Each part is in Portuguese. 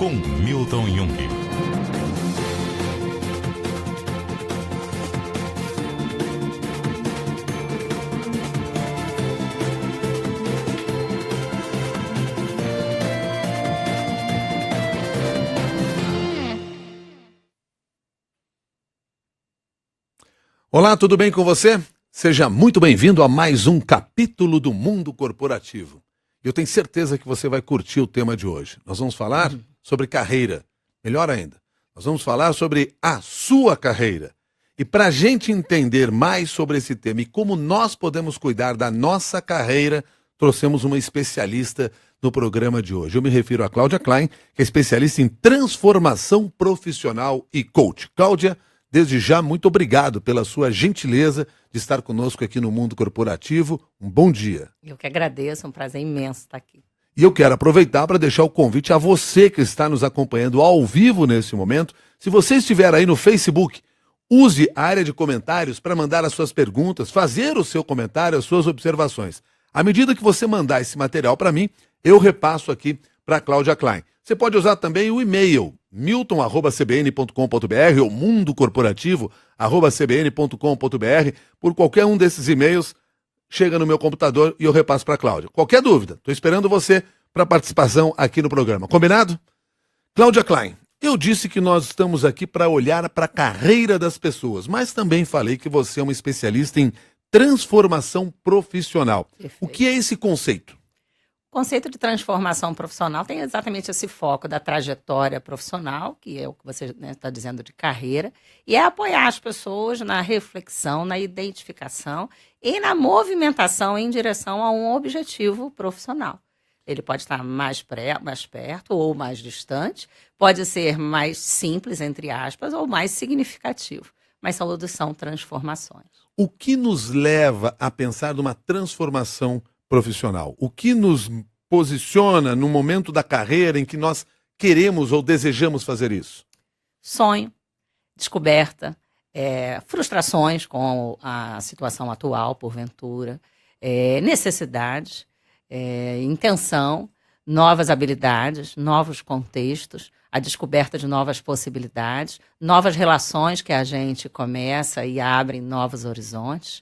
com Milton Jung. Olá, tudo bem com você? Seja muito bem-vindo a mais um capítulo do Mundo Corporativo. Eu tenho certeza que você vai curtir o tema de hoje. Nós vamos falar sobre carreira. Melhor ainda, nós vamos falar sobre a sua carreira. E para a gente entender mais sobre esse tema e como nós podemos cuidar da nossa carreira, trouxemos uma especialista no programa de hoje. Eu me refiro a Cláudia Klein, que é especialista em transformação profissional e coach. Cláudia, desde já, muito obrigado pela sua gentileza de estar conosco aqui no Mundo Corporativo. Um bom dia. Eu que agradeço, é um prazer imenso estar aqui. E eu quero aproveitar para deixar o convite a você que está nos acompanhando ao vivo nesse momento. Se você estiver aí no Facebook, use a área de comentários para mandar as suas perguntas, fazer o seu comentário, as suas observações. À medida que você mandar esse material para mim, eu repasso aqui para a Cláudia Klein. Você pode usar também o e-mail milton@cbn.com.br ou mundocorporativo@cbn.com.br. Por qualquer um desses e-mails, chega no meu computador e eu repasso para a Cláudia. Qualquer dúvida, estou esperando você para participação aqui no programa. Combinado? Cláudia Klein, eu disse que nós estamos aqui para olhar para a carreira das pessoas, mas também falei que você é uma especialista em transformação profissional. Perfeito. O que é esse conceito? O conceito de transformação profissional tem exatamente esse foco da trajetória profissional, que é o que você está dizendo de carreira, e é apoiar as pessoas na reflexão, na identificação e na movimentação em direção a um objetivo profissional. Ele pode estar mais perto ou mais distante, pode ser mais simples, entre aspas, ou mais significativo, mas são transformações. O que nos leva a pensar numa transformação profissional? O que nos posiciona no momento da carreira em que nós queremos ou desejamos fazer isso? Sonho, descoberta, frustrações com a situação atual, porventura, necessidades, intenção, novas habilidades, novos contextos, a descoberta de novas possibilidades, novas relações que a gente começa e abre novos horizontes.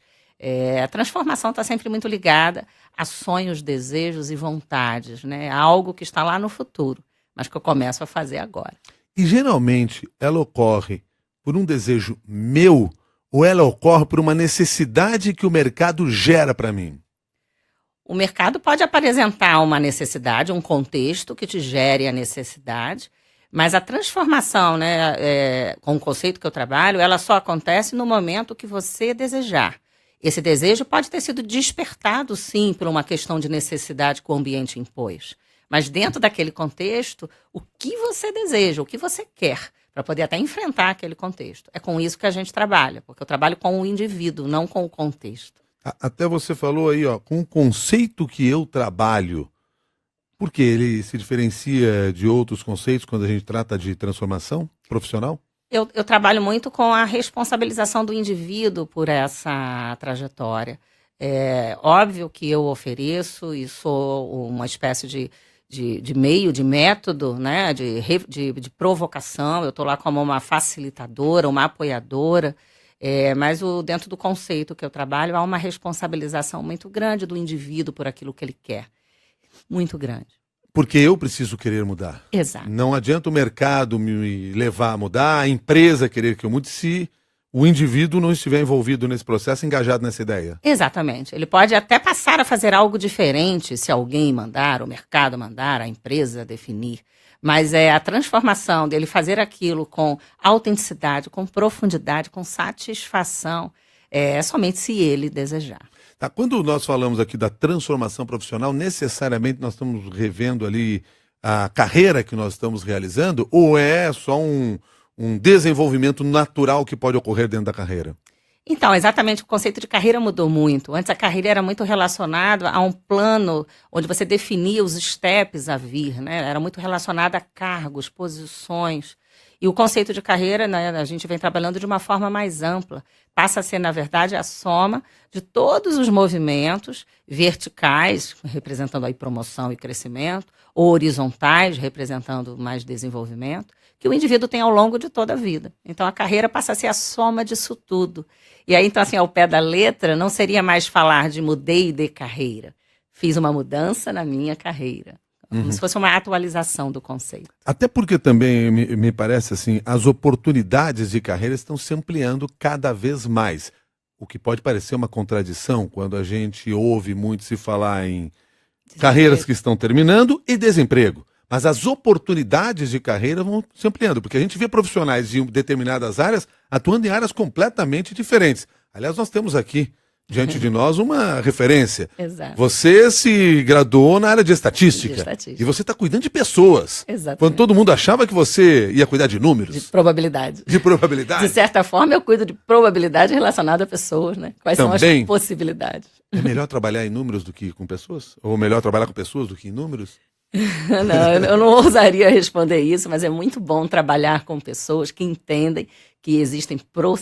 A transformação está sempre muito ligada a sonhos, desejos e vontades, né? Algo que está lá no futuro, mas que eu começo a fazer agora. E geralmente ela ocorre por um desejo meu ou ela ocorre por uma necessidade que o mercado gera para mim? O mercado pode apresentar uma necessidade, um contexto que te gere a necessidade, mas a transformação, né, com o conceito que eu trabalho, ela só acontece no momento que você desejar. Esse desejo pode ter sido despertado, sim, por uma questão de necessidade que o ambiente impôs. Mas dentro daquele contexto, o que você deseja, o que você quer, para poder até enfrentar aquele contexto. É com isso que a gente trabalha, porque eu trabalho com o indivíduo, não com o contexto. Até você falou aí, com o conceito que eu trabalho, porque ele se diferencia de outros conceitos quando a gente trata de transformação profissional? Eu trabalho muito com a responsabilização do indivíduo por essa trajetória. É óbvio que eu ofereço e sou uma espécie de meio, de método, né, de provocação. Eu estou lá como uma facilitadora, uma apoiadora, mas dentro do conceito que eu trabalho há uma responsabilização muito grande do indivíduo por aquilo que ele quer. Muito grande. Porque eu preciso querer mudar. Exato. Não adianta o mercado me levar a mudar, a empresa querer que eu mude, se o indivíduo não estiver envolvido nesse processo, engajado nessa ideia. Exatamente. Ele pode até passar a fazer algo diferente se alguém mandar, o mercado mandar, a empresa definir. Mas é a transformação dele fazer aquilo com autenticidade, com profundidade, com satisfação, somente se ele desejar. Tá, quando nós falamos aqui da transformação profissional, necessariamente nós estamos revendo ali a carreira que nós estamos realizando, ou é só um desenvolvimento natural que pode ocorrer dentro da carreira? Então, exatamente, o conceito de carreira mudou muito. Antes a carreira era muito relacionada a um plano onde você definia os steps a vir, né? Era muito relacionada a cargos, posições. E o conceito de carreira, né, a gente vem trabalhando de uma forma mais ampla. Passa a ser, na verdade, a soma de todos os movimentos verticais, representando aí promoção e crescimento, ou horizontais, representando mais desenvolvimento, que o indivíduo tem ao longo de toda a vida. Então, a carreira passa a ser a soma disso tudo. E aí, então, assim, ao pé da letra, não seria mais falar de mudei de carreira. Fiz uma mudança na minha carreira. Como se fosse uma atualização do conceito. Até porque também, me parece assim, as oportunidades de carreira estão se ampliando cada vez mais. O que pode parecer uma contradição quando a gente ouve muito se falar em carreiras que estão terminando e desemprego. Mas as oportunidades de carreira vão se ampliando, porque a gente vê profissionais de determinadas áreas atuando em áreas completamente diferentes. Aliás, nós temos aqui, diante de nós, uma referência. Exato. Você se graduou na área de estatística. E você está cuidando de pessoas. Exatamente. Quando todo mundo achava que você ia cuidar de números. De probabilidade. De probabilidade. De certa forma, eu cuido de probabilidade relacionada a pessoas, né? Quais Também são as possibilidades? É melhor trabalhar em números do que com pessoas? Ou melhor trabalhar com pessoas do que em números? Não, eu não ousaria responder isso, mas é muito bom trabalhar com pessoas que entendem que existem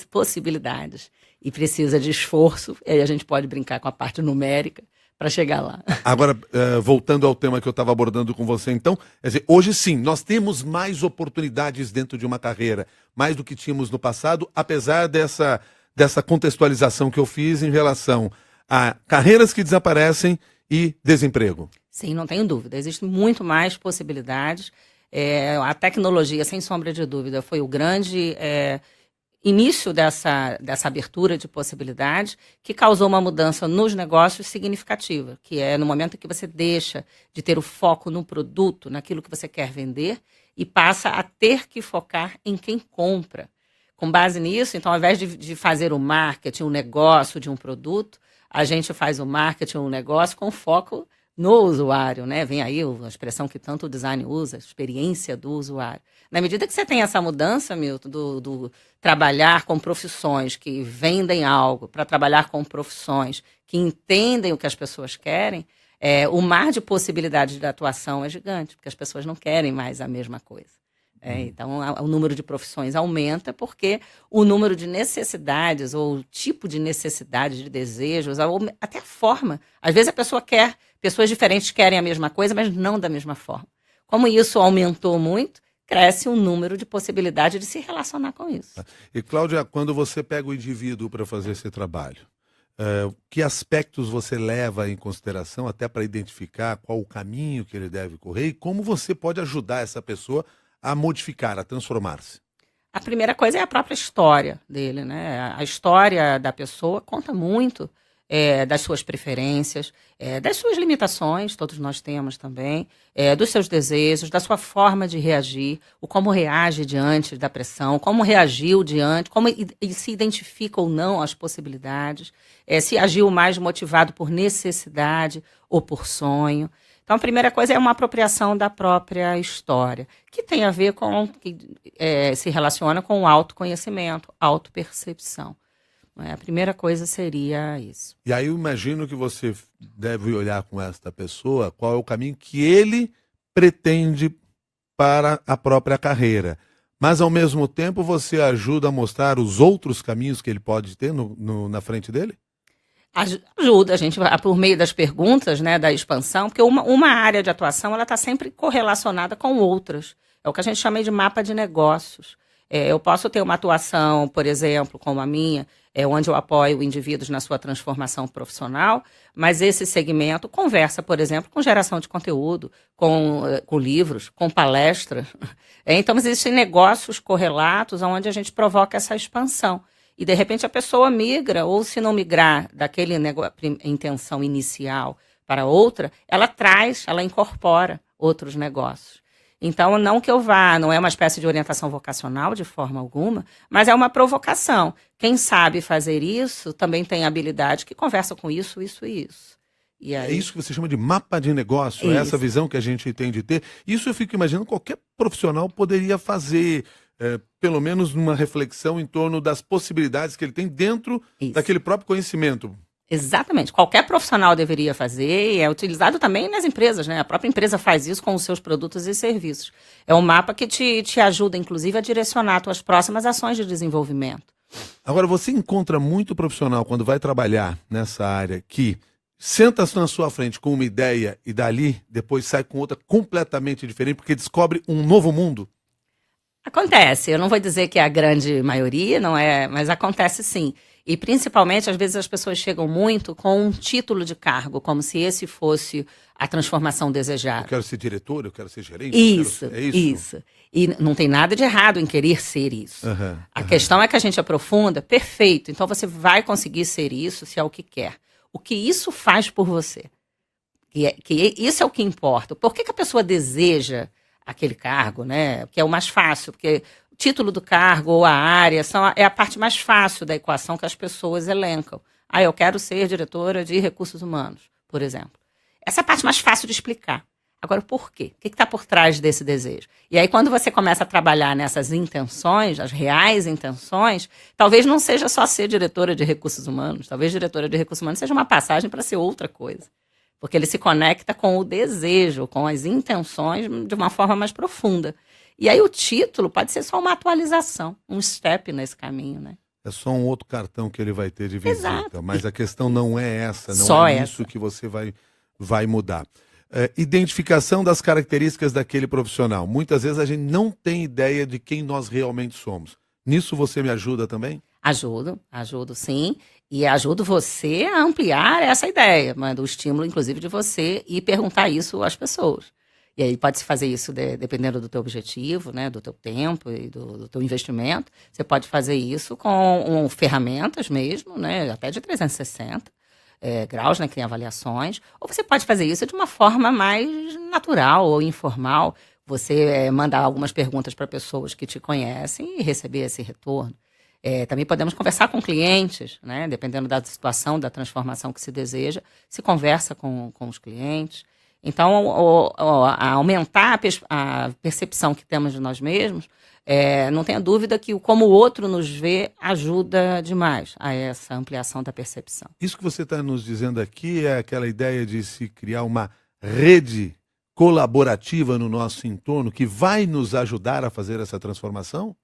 possibilidades e precisa de esforço, e aí a gente pode brincar com a parte numérica para chegar lá. Agora, voltando ao tema que eu estava abordando com você, então, quer dizer, hoje sim, nós temos mais oportunidades dentro de uma carreira, mais do que tínhamos no passado, apesar dessa contextualização que eu fiz em relação a carreiras que desaparecem e desemprego. Sim, não tenho dúvida. Existem muito mais possibilidades. A tecnologia, sem sombra de dúvida, foi o grande início dessa abertura de possibilidades que causou uma mudança nos negócios significativa, que é no momento que você deixa de ter o foco no produto, naquilo que você quer vender, e passa a ter que focar em quem compra. Com base nisso, então, ao invés de fazer o marketing, o negócio de um produto, a gente faz o marketing, um negócio com foco no usuário, né? Vem aí a expressão que tanto o design usa, experiência do usuário. Na medida que você tem essa mudança, Milton, do trabalhar com profissões que vendem algo para trabalhar com profissões que entendem o que as pessoas querem, o mar de possibilidades de atuação é gigante, porque as pessoas não querem mais a mesma coisa. Então, o número de profissões aumenta porque o número de necessidades ou o tipo de necessidades, de desejos, ou até a forma. Às vezes a pessoa quer, pessoas diferentes querem a mesma coisa, mas não da mesma forma. Como isso aumentou muito, cresce um número de possibilidades de se relacionar com isso. E, Cláudia, quando você pega o indivíduo para fazer esse trabalho, que aspectos você leva em consideração até para identificar qual o caminho que ele deve correr e como você pode ajudar essa pessoa a modificar, a transformar-se? A primeira coisa é a própria história dele, né? A história da pessoa conta muito das suas preferências, das suas limitações, todos nós temos também, dos seus desejos, da sua forma de reagir, o como reage diante da pressão, como reagiu diante, como se identifica ou não as possibilidades, se agiu mais motivado por necessidade ou por sonho. Então, a primeira coisa é uma apropriação da própria história, que tem a ver com, se relaciona com o autoconhecimento, autopercepção. A primeira coisa seria isso. E aí eu imagino que você deve olhar com esta pessoa qual é o caminho que ele pretende para a própria carreira. Mas, ao mesmo tempo, você ajuda a mostrar os outros caminhos que ele pode ter na frente dele? Ajuda a gente, por meio das perguntas, né, da expansão, porque uma área de atuação ela está sempre correlacionada com outras. É o que a gente chama de mapa de negócios. Eu posso ter uma atuação, por exemplo, como a minha, onde eu apoio indivíduos na sua transformação profissional, mas esse segmento conversa, por exemplo, com geração de conteúdo, com livros, com palestras. Então, existem negócios correlatos onde a gente provoca essa expansão. E, de repente, a pessoa migra, ou se não migrar daquele intenção inicial para outra, ela incorpora outros negócios. Então, não que eu vá, não é uma espécie de orientação vocacional de forma alguma, mas é uma provocação. Quem sabe fazer isso também tem habilidade que conversa com isso, isso e isso. E aí... É isso que você chama de mapa de negócio, é essa visão que a gente tem de ter. Isso eu fico imaginando qualquer profissional poderia fazer, pelo menos numa reflexão em torno das possibilidades que ele tem dentro daquele próprio conhecimento. Exatamente. Qualquer profissional deveria fazer e é utilizado também nas empresas, né? A própria empresa faz isso com os seus produtos e serviços. É um mapa que te ajuda, inclusive, a direcionar suas próximas ações de desenvolvimento. Agora, você encontra muito profissional quando vai trabalhar nessa área que senta-se na sua frente com uma ideia e dali depois sai com outra completamente diferente porque descobre um novo mundo? Acontece, eu não vou dizer que é a grande maioria, não é, mas acontece sim. E principalmente, às vezes, as pessoas chegam muito com um título de cargo, como se esse fosse a transformação Eu desejada. quero ser diretor, eu quero ser gerente. Isso, É isso? isso. E não tem nada de errado em querer ser isso. A questão é que a gente aprofunda, perfeito. Então você vai conseguir ser isso se é o que quer. O que isso faz por você? Que isso é o que importa. Por que a pessoa deseja aquele cargo, né? Que é o mais fácil, porque o título do cargo ou a área é a parte mais fácil da equação que as pessoas elencam. Ah, eu quero ser diretora de recursos humanos, por exemplo. Essa é a parte mais fácil de explicar. Agora, por quê? O que está por trás desse desejo? E aí, quando você começa a trabalhar nessas intenções, as reais intenções, talvez não seja só ser diretora de recursos humanos. Talvez diretora de recursos humanos seja uma passagem para ser outra coisa. Porque ele se conecta com o desejo, com as intenções de uma forma mais profunda. E aí o título pode ser só uma atualização, um step nesse caminho, né? É só um outro cartão que ele vai ter de visita. Exato. Mas a questão não é essa, não Só é essa. isso que você vai mudar. Identificação das características daquele profissional. Muitas vezes a gente não tem ideia de quem nós realmente somos. Nisso você me ajuda também? Ajudo sim. E ajudo você a ampliar essa ideia, mas o estímulo, inclusive, de você ir perguntar isso às pessoas. E aí pode-se fazer isso dependendo do teu objetivo, né, do teu tempo e do teu investimento. Você pode fazer isso com ferramentas mesmo, né, até de 360 graus, né, que tem avaliações. Ou você pode fazer isso de uma forma mais natural ou informal. Você mandar algumas perguntas para pessoas que te conhecem e receber esse retorno. Também podemos conversar com clientes, né? Dependendo da situação, da transformação que se deseja, se conversa com os clientes. Então, aumentar a percepção que temos de nós mesmos, não tenha dúvida que como o outro nos vê ajuda demais a essa ampliação da percepção. Isso que você está nos dizendo aqui é aquela ideia de se criar uma rede colaborativa no nosso entorno que vai nos ajudar a fazer essa transformação?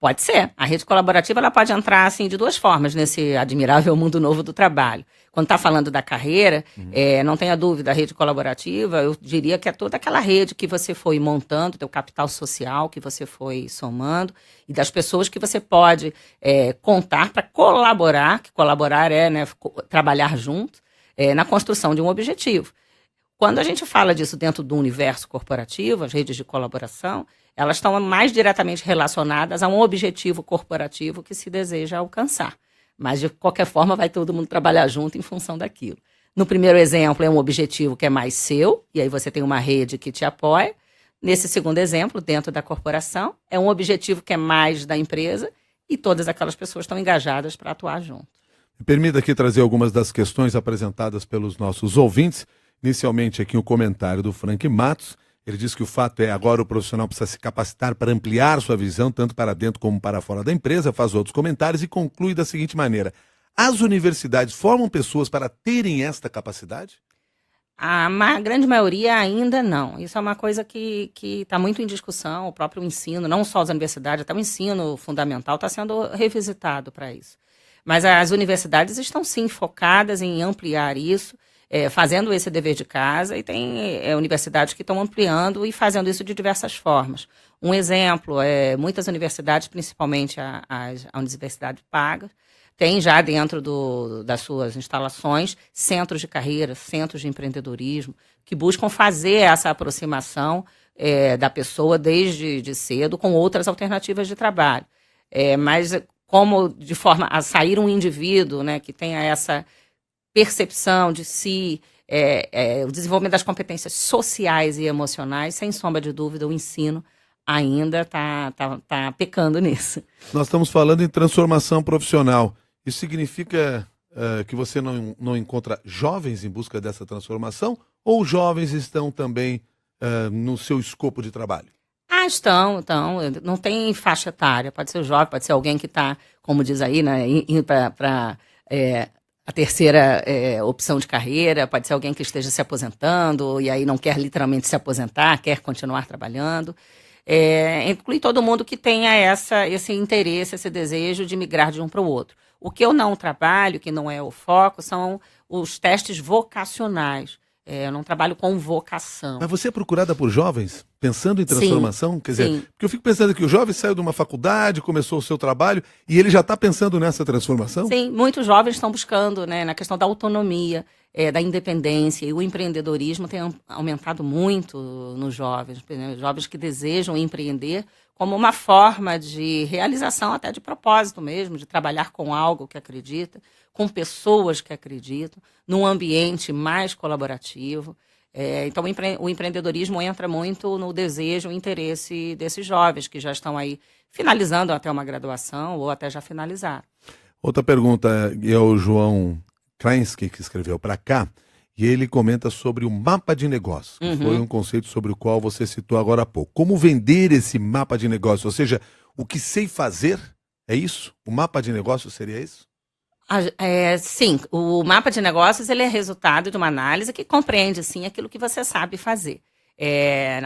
Pode ser. A rede colaborativa ela pode entrar assim, de duas formas nesse admirável mundo novo do trabalho. Quando está falando da carreira, não tenha dúvida, a rede colaborativa, eu diria que é toda aquela rede que você foi montando, teu capital social que você foi somando, e das pessoas que você pode contar para colaborar, que colaborar é, né, trabalhar junto, na construção de um objetivo. Quando a gente fala disso dentro do universo corporativo, as redes de colaboração, elas estão mais diretamente relacionadas a um objetivo corporativo que se deseja alcançar. Mas, de qualquer forma, vai todo mundo trabalhar junto em função daquilo. No primeiro exemplo, é um objetivo que é mais seu, e aí você tem uma rede que te apoia. Nesse segundo exemplo, dentro da corporação, é um objetivo que é mais da empresa e todas aquelas pessoas estão engajadas para atuar junto. Me permita aqui trazer algumas das questões apresentadas pelos nossos ouvintes. Inicialmente aqui o comentário do Frank Matos. Ele diz que o fato é agora o profissional precisa se capacitar para ampliar sua visão, tanto para dentro como para fora da empresa, faz outros comentários e conclui da seguinte maneira: as universidades formam pessoas para terem esta capacidade? A grande maioria ainda não. Isso é uma coisa que está muito em discussão. O próprio ensino, não só as universidades, até o ensino fundamental está sendo revisitado para isso. Mas as universidades estão sim focadas em ampliar isso, fazendo esse dever de casa, e tem universidades que estão ampliando e fazendo isso de diversas formas. Um exemplo, muitas universidades, principalmente a universidade paga, tem já dentro das suas instalações centros de carreira, centros de empreendedorismo, que buscam fazer essa aproximação da pessoa desde cedo com outras alternativas de trabalho. Mas como de forma a sair um indivíduo, né, que tenha essa percepção de si, o desenvolvimento das competências sociais e emocionais, sem sombra de dúvida, o ensino ainda está pecando nisso. Nós estamos falando em transformação profissional. Isso significa que você não encontra jovens em busca dessa transformação, ou jovens estão também no seu escopo de trabalho? Estão. Não tem faixa etária. Pode ser jovem, pode ser alguém que está, como diz aí, né, indo para A terceira opção de carreira pode ser alguém que esteja se aposentando e aí não quer literalmente se aposentar, quer continuar trabalhando. Inclui todo mundo que tenha esse interesse, esse desejo de migrar de um para o outro. O que eu não trabalho, que não é o foco, são os testes vocacionais. Eu não trabalho com vocação. Mas você é procurada por jovens pensando em transformação? Sim, Quer dizer, sim. porque eu fico pensando que o jovem saiu de uma faculdade, começou o seu trabalho e ele já está pensando nessa transformação? Sim, muitos jovens estão buscando, né, na questão da autonomia, da independência, e o empreendedorismo tem aumentado muito nos jovens, né, jovens que desejam empreender como uma forma de realização, até de propósito mesmo, de trabalhar com algo que acredita, com pessoas que acreditam, num ambiente mais colaborativo. Então, o empreendedorismo entra muito no desejo e interesse desses jovens que já estão aí finalizando até uma graduação ou até já finalizaram. Outra pergunta é o João Krainski, que escreveu para cá, e ele comenta sobre o mapa de negócio, que foi um conceito sobre o qual você citou agora há pouco. Como vender esse mapa de negócio? Ou seja, o que sei fazer, é isso? O mapa de negócio seria isso? Sim, o mapa de negócios ele é resultado de uma análise que compreende, sim, aquilo que você sabe fazer.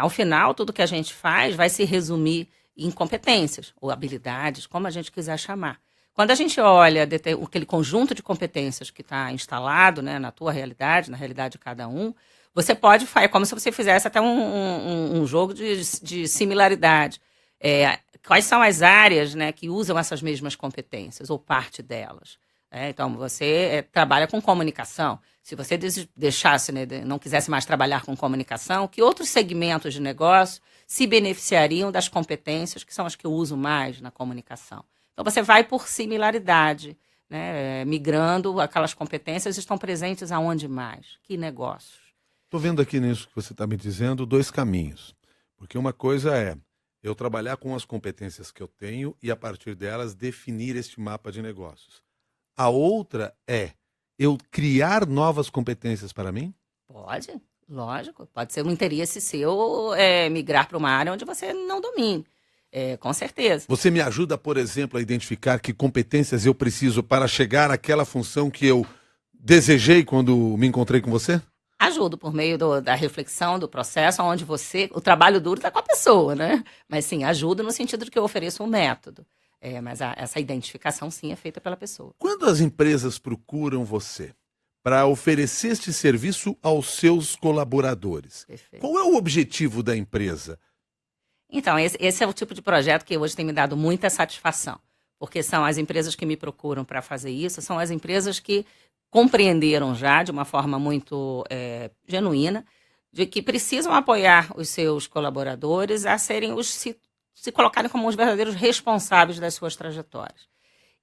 Ao final, tudo que a gente faz vai se resumir em competências ou habilidades, como a gente quiser chamar. Quando a gente olha aquele conjunto de competências que está instalado, né, na tua realidade, na realidade de cada um, você pode fazer, é como se você fizesse até um jogo de similaridade. Quais são as áreas, né, que usam essas mesmas competências, ou parte delas? Então, você trabalha com comunicação. Se você deixasse, né, não quisesse mais trabalhar com comunicação, que outros segmentos de negócio se beneficiariam das competências que são as que eu uso mais na comunicação? Então, você vai por similaridade, né, migrando, aquelas competências estão presentes aonde mais? Que negócios? Estou vendo aqui nisso que você está me dizendo dois caminhos. Porque uma coisa é eu trabalhar com as competências que eu tenho e, a partir delas, definir este mapa de negócios. A outra é eu criar novas competências para mim? Pode, lógico. Pode ser um interesse seu migrar para uma área onde você não domine. Com certeza. Você me ajuda, por exemplo, a identificar que competências eu preciso para chegar àquela função que eu desejei quando me encontrei com você? Ajudo por meio da reflexão, do processo, onde o trabalho duro está com a pessoa, né? Mas sim, ajuda no sentido de que eu ofereço um método. Mas essa identificação, sim, é feita pela pessoa. Quando as empresas procuram você para oferecer este serviço aos seus colaboradores, Perfeito. qual é o objetivo da empresa? Então, esse é o tipo de projeto que hoje tem me dado muita satisfação, porque são as empresas que me procuram para fazer isso, são as empresas que compreenderam já, de uma forma muito genuína, de que precisam apoiar os seus colaboradores a serem se colocarem como os verdadeiros responsáveis das suas trajetórias.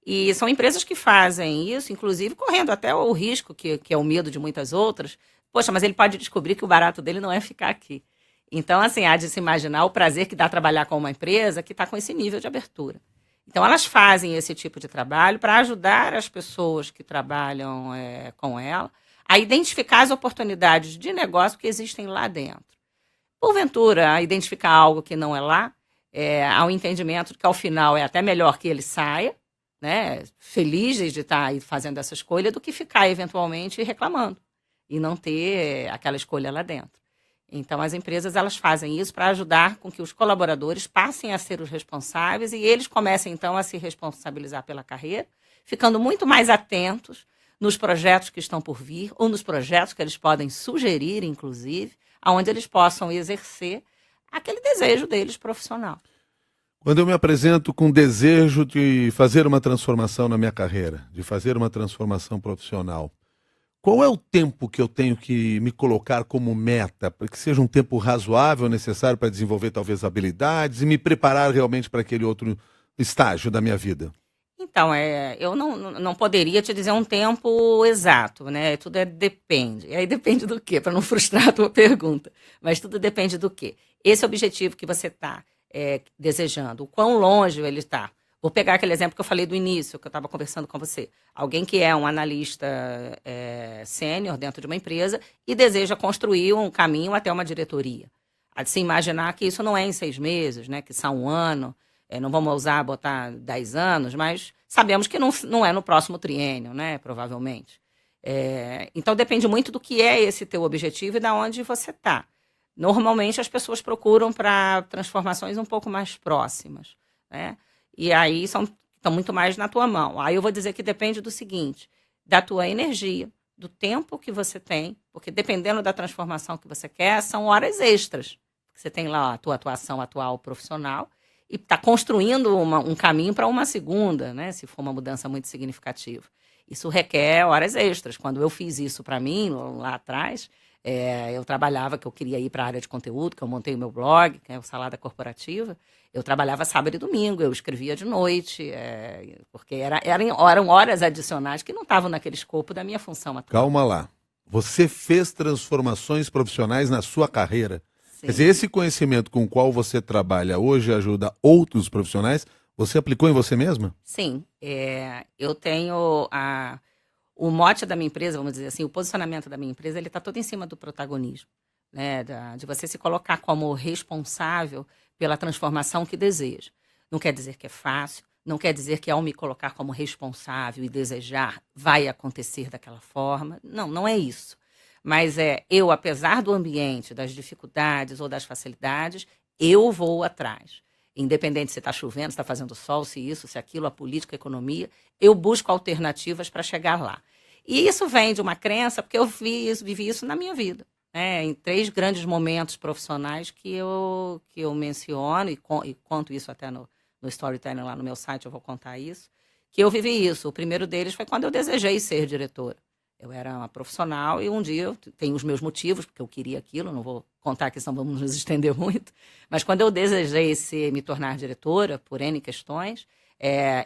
E são empresas que fazem isso, inclusive correndo até o risco, que é o medo de muitas outras. Poxa, mas ele pode descobrir que o barato dele não é ficar aqui. Então, assim, há de se imaginar o prazer que dá trabalhar com uma empresa que está com esse nível de abertura. Então, elas fazem esse tipo de trabalho para ajudar as pessoas que trabalham com ela a identificar as oportunidades de negócio que existem lá dentro. Porventura, a identificar algo que não é lá, há um entendimento de que, ao final, é até melhor que ele saia, né, felizes de estar aí fazendo essa escolha, do que ficar, eventualmente, reclamando e não ter aquela escolha lá dentro. Então, as empresas elas fazem isso para ajudar com que os colaboradores passem a ser os responsáveis e eles comecem, então, a se responsabilizar pela carreira, ficando muito mais atentos nos projetos que estão por vir ou nos projetos que eles podem sugerir, inclusive, onde eles possam exercer aquele desejo deles profissional. Quando eu me apresento com desejo de fazer uma transformação na minha carreira, de fazer uma transformação profissional, qual é o tempo que eu tenho que me colocar como meta, para que seja um tempo razoável, necessário para desenvolver talvez habilidades e me preparar realmente para aquele outro estágio da minha vida? Então, eu não poderia te dizer um tempo exato, né? Tudo depende. E aí depende do quê? Para não frustrar a tua pergunta. Mas tudo depende do quê? Esse objetivo que você está desejando, o quão longe ele está. Vou pegar aquele exemplo que eu falei do início, que eu estava conversando com você. Alguém que é um analista sênior dentro de uma empresa e deseja construir um caminho até uma diretoria. Há de se imaginar que isso não é em 6 meses, né? Que são 1 ano. Não vamos botar 10 anos, mas sabemos que não é no próximo triênio, né? Provavelmente. Então, depende muito do que é esse teu objetivo e de onde você está. Normalmente, as pessoas procuram para transformações um pouco mais próximas, né? E aí estão muito mais na tua mão. Aí eu vou dizer que depende do seguinte, da tua energia, do tempo que você tem, porque dependendo da transformação que você quer, são horas extras. Você tem lá a tua atuação atual profissional e está construindo um caminho para uma segunda, né? Se for uma mudança muito significativa. Isso requer horas extras. Quando eu fiz isso para mim, lá atrás, eu trabalhava, que eu queria ir para a área de conteúdo, que eu montei o meu blog, que é o Salada Corporativa. Eu trabalhava sábado e domingo, eu escrevia de noite, porque eram horas adicionais que não estavam naquele escopo da minha função atual. Calma lá. Você fez transformações profissionais na sua carreira. Sim. Quer dizer, esse conhecimento com o qual você trabalha hoje ajuda outros profissionais, você aplicou em você mesma? Sim. Eu tenho o mote da minha empresa, vamos dizer assim, o posicionamento da minha empresa, ele está todo em cima do protagonismo, né? De você se colocar como responsável pela transformação que deseja. Não quer dizer que é fácil, não quer dizer que ao me colocar como responsável e desejar, vai acontecer daquela forma. Não, não é isso. Mas eu, apesar do ambiente, das dificuldades ou das facilidades, eu vou atrás. Independente se está chovendo, se está fazendo sol, se isso, se aquilo, a política, a economia, eu busco alternativas para chegar lá. E isso vem de uma crença, porque eu vivi isso na minha vida. Em 3 grandes momentos profissionais que eu menciono, e conto isso até no storytelling lá no meu site, eu vou contar isso, que eu vivi isso. O primeiro deles foi quando eu desejei ser diretora. Eu era uma profissional e um dia eu tenho os meus motivos, porque eu queria aquilo, não vou contar aqui, senão vamos nos estender muito, mas quando eu desejei me tornar diretora, por N questões,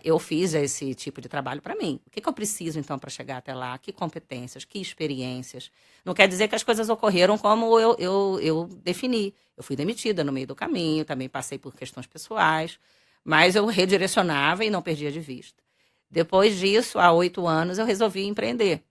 eu fiz esse tipo de trabalho para mim. O que eu preciso, então, para chegar até lá? Que competências, que experiências? Não quer dizer que as coisas ocorreram como eu defini. Eu fui demitida no meio do caminho, também passei por questões pessoais, mas eu redirecionava e não perdia de vista. Depois disso, há 8 anos, eu resolvi empreender.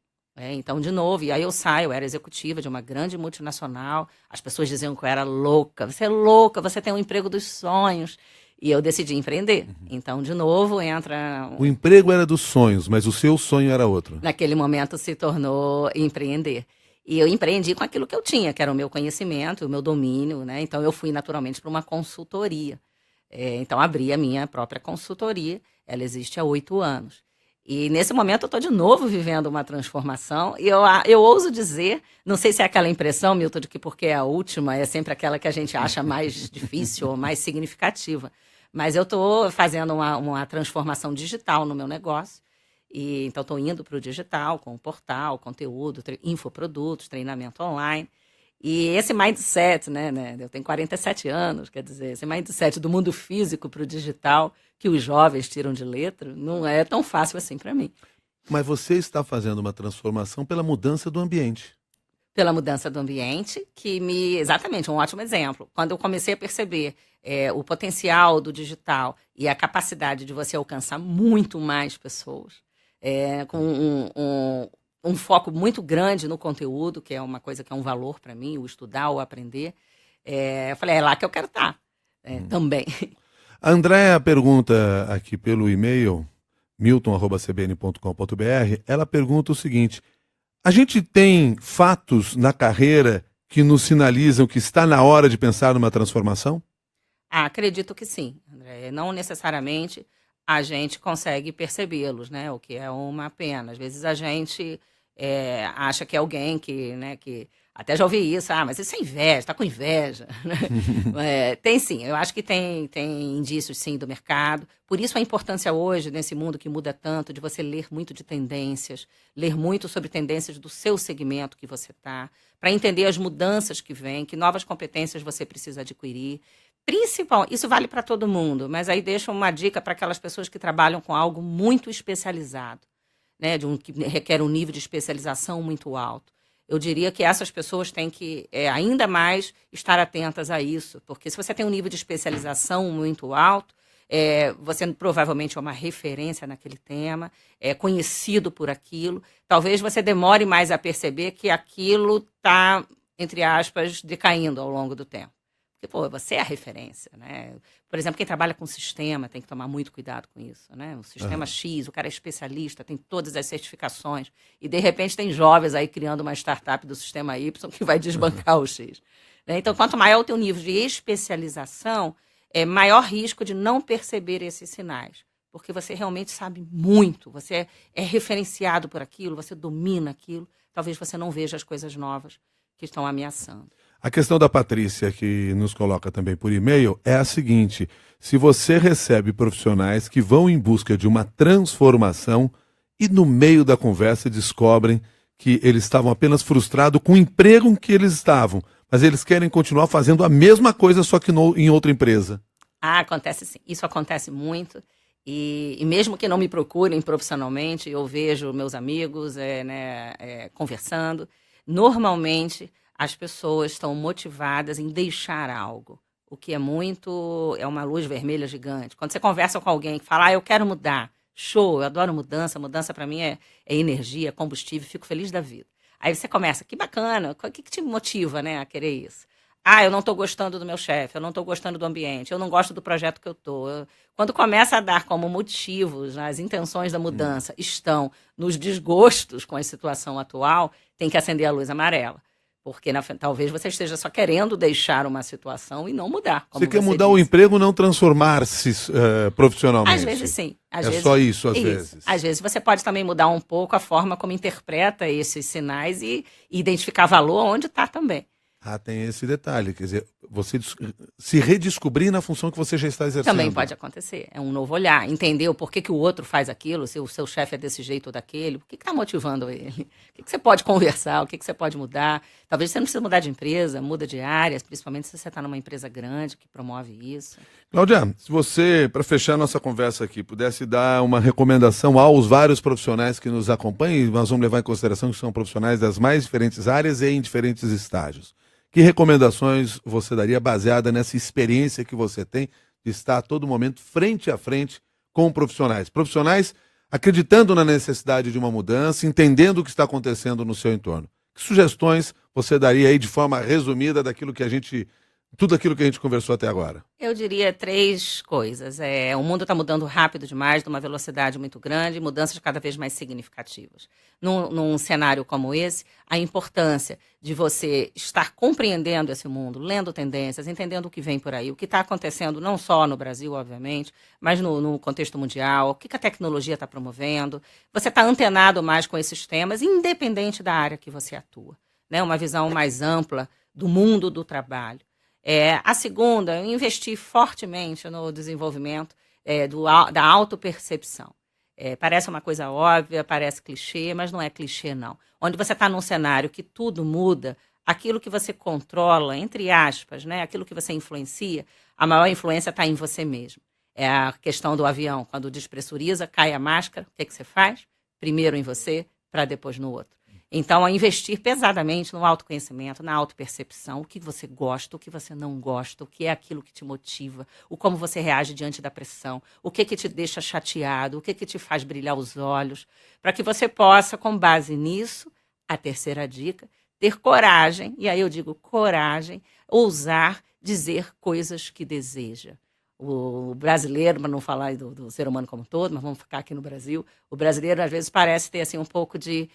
Então, de novo, e aí eu era executiva de uma grande multinacional, as pessoas diziam que eu era louca, você é louca, você tem um emprego dos sonhos, e eu decidi empreender. Então, de novo, entra... O emprego era dos sonhos, mas o seu sonho era outro. Naquele momento se tornou empreender. E eu empreendi com aquilo que eu tinha, que era o meu conhecimento, o meu domínio, né? Então, eu fui naturalmente para uma consultoria. Então, abri a minha própria consultoria, ela existe há 8 anos. E nesse momento eu estou de novo vivendo uma transformação e eu ouso dizer, não sei se é aquela impressão, Milton, de que porque é a última é sempre aquela que a gente acha mais difícil ou mais significativa, mas eu estou fazendo uma transformação digital no meu negócio e então estou indo para o digital com o portal, conteúdo, infoprodutos, treinamento online. E esse mindset, né, eu tenho 47 anos, quer dizer, esse mindset do mundo físico para o digital, que os jovens tiram de letra, não é tão fácil assim para mim. Mas você está fazendo uma transformação pela mudança do ambiente. Pela mudança do ambiente, exatamente, um ótimo exemplo. Quando eu comecei a perceber o potencial do digital e a capacidade de você alcançar muito mais pessoas, com um foco muito grande no conteúdo, que é uma coisa que é um valor para mim, o estudar, o aprender. Eu falei, é lá que eu quero estar também. A Andréa pergunta aqui pelo e-mail, milton@cbn.com.br, ela pergunta o seguinte, a gente tem fatos na carreira que nos sinalizam que está na hora de pensar numa transformação? Acredito que sim, André. Não necessariamente a gente consegue percebê-los, né? O que é uma pena. Às vezes a gente acha que é alguém que até já ouvi isso, mas isso é inveja, está com inveja. Tem sim, eu acho que tem indícios sim do mercado. Por isso a importância hoje, nesse mundo que muda tanto, de você ler muito de tendências, ler muito sobre tendências do seu segmento que você está, para entender as mudanças que vêm, que novas competências você precisa adquirir. Isso vale para todo mundo, mas aí deixa uma dica para aquelas pessoas que trabalham com algo muito especializado, né, que requer um nível de especialização muito alto. Eu diria que essas pessoas têm que ainda mais estar atentas a isso, porque se você tem um nível de especialização muito alto, você provavelmente é uma referência naquele tema, é conhecido por aquilo, talvez você demore mais a perceber que aquilo está, entre aspas, decaindo ao longo do tempo. Porque, pô, você é a referência, né? Por exemplo, quem trabalha com sistema tem que tomar muito cuidado com isso, né? O sistema X, o cara é especialista, tem todas as certificações, e de repente tem jovens aí criando uma startup do sistema Y que vai desbancar o X. Né? Então, quanto maior o teu nível de especialização, maior risco de não perceber esses sinais. Porque você realmente sabe muito, você é referenciado por aquilo, você domina aquilo, talvez você não veja as coisas novas que estão ameaçando. A questão da Patrícia, que nos coloca também por e-mail, é a seguinte: se você recebe profissionais que vão em busca de uma transformação e no meio da conversa descobrem que eles estavam apenas frustrados com o emprego em que eles estavam, mas eles querem continuar fazendo a mesma coisa, só que em outra empresa. Acontece sim. Isso acontece muito. E mesmo que não me procurem profissionalmente, eu vejo meus amigos conversando. Normalmente, as pessoas estão motivadas em deixar algo, o que é uma luz vermelha gigante. Quando você conversa com alguém que fala, eu quero mudar, show, eu adoro mudança para mim é energia, é combustível, fico feliz da vida. Aí você começa, que bacana, o que te motiva, né, a querer isso? Eu não estou gostando do meu chefe, eu não estou gostando do ambiente, eu não gosto do projeto que eu estou. Quando começa a dar como motivos, as intenções da mudança estão nos desgostos com a situação atual, tem que acender a luz amarela. Porque talvez você esteja só querendo deixar uma situação e não mudar. Você quer mudar o emprego, não transformar-se profissionalmente? Às vezes sim. Só isso, às vezes. Às vezes você pode também mudar um pouco a forma como interpreta esses sinais e identificar valor onde está também. Tem esse detalhe, quer dizer, você se redescobrir na função que você já está exercendo. Também pode acontecer, é um novo olhar, entender o porquê que o outro faz aquilo, se o seu chefe é desse jeito ou daquele, o que está motivando ele, o que você pode conversar, o que você pode mudar. Talvez você não precise mudar de empresa, muda de áreas, principalmente se você está numa empresa grande que promove isso. Cláudia, se você, para fechar nossa conversa aqui, pudesse dar uma recomendação aos vários profissionais que nos acompanham, nós vamos levar em consideração que são profissionais das mais diferentes áreas e em diferentes estágios. Que recomendações você daria baseada nessa experiência que você tem de estar a todo momento frente a frente com profissionais? Profissionais acreditando na necessidade de uma mudança, entendendo o que está acontecendo no seu entorno. Que sugestões você daria aí de forma resumida tudo aquilo que a gente conversou até agora? Eu diria 3 coisas. O mundo está mudando rápido demais, de uma velocidade muito grande, mudanças cada vez mais significativas. Num cenário como esse, a importância de você estar compreendendo esse mundo, lendo tendências, entendendo o que vem por aí, o que está acontecendo não só no Brasil, obviamente, mas no contexto mundial, o que a tecnologia está promovendo. Você está antenado mais com esses temas, independente da área que você atua. Né? Uma visão mais ampla do mundo do trabalho. A segunda, eu investi fortemente no desenvolvimento da autopercepção. Parece uma coisa óbvia, parece clichê, mas não é clichê, não. Onde você está num cenário que tudo muda, aquilo que você controla, entre aspas, né, aquilo que você influencia, a maior influência está em você mesmo. É a questão do avião, quando despressuriza, cai a máscara, o que você faz? Primeiro em você, para depois no outro. Então, a investir pesadamente no autoconhecimento, na autopercepção, o que você gosta, o que você não gosta, o que é aquilo que te motiva, como você reage diante da pressão, o que te deixa chateado, o que te faz brilhar os olhos, para que você possa, com base nisso, a terceira dica, ter coragem, e aí eu digo coragem, ousar dizer coisas que deseja. O brasileiro, para não falar do ser humano como um todo, mas vamos ficar aqui no Brasil, o brasileiro às vezes parece ter assim, um pouco de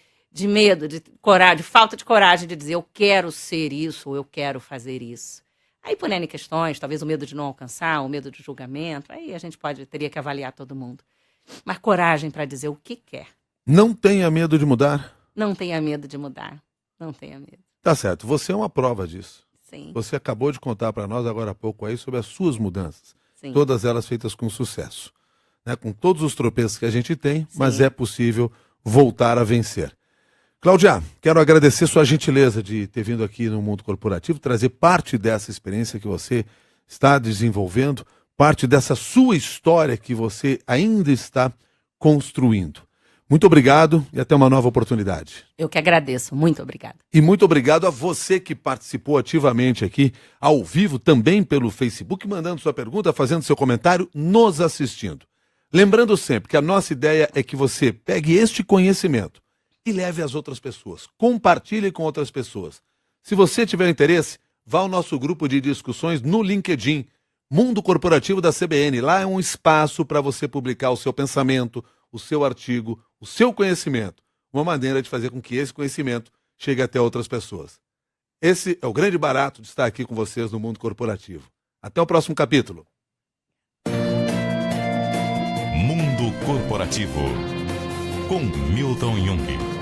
medo, de coragem, de falta de coragem de dizer eu quero ser isso ou eu quero fazer isso. Aí por N questões, talvez o medo de não alcançar, o medo de julgamento, aí a gente teria que avaliar todo mundo. Mas coragem para dizer o que quer. Não tenha medo de mudar? Não tenha medo de mudar. Não tenha medo. Tá certo, você é uma prova disso. Sim. Você acabou de contar para nós agora há pouco aí sobre as suas mudanças. Sim. Todas elas feitas com sucesso. Né? Com todos os tropeços que a gente tem, sim, mas é possível voltar a vencer. Cláudia, quero agradecer sua gentileza de ter vindo aqui no Mundo Corporativo, trazer parte dessa experiência que você está desenvolvendo, parte dessa sua história que você ainda está construindo. Muito obrigado e até uma nova oportunidade. Eu que agradeço, muito obrigada. E muito obrigado a você que participou ativamente aqui, ao vivo, também pelo Facebook, mandando sua pergunta, fazendo seu comentário, nos assistindo. Lembrando sempre que a nossa ideia é que você pegue este conhecimento e leve às outras pessoas. Compartilhe com outras pessoas. Se você tiver interesse, vá ao nosso grupo de discussões no LinkedIn, Mundo Corporativo da CBN. Lá é um espaço para você publicar o seu pensamento, o seu artigo, o seu conhecimento. Uma maneira de fazer com que esse conhecimento chegue até outras pessoas. Esse é o grande barato de estar aqui com vocês no Mundo Corporativo. Até o próximo capítulo. Mundo Corporativo, com Milton Jung.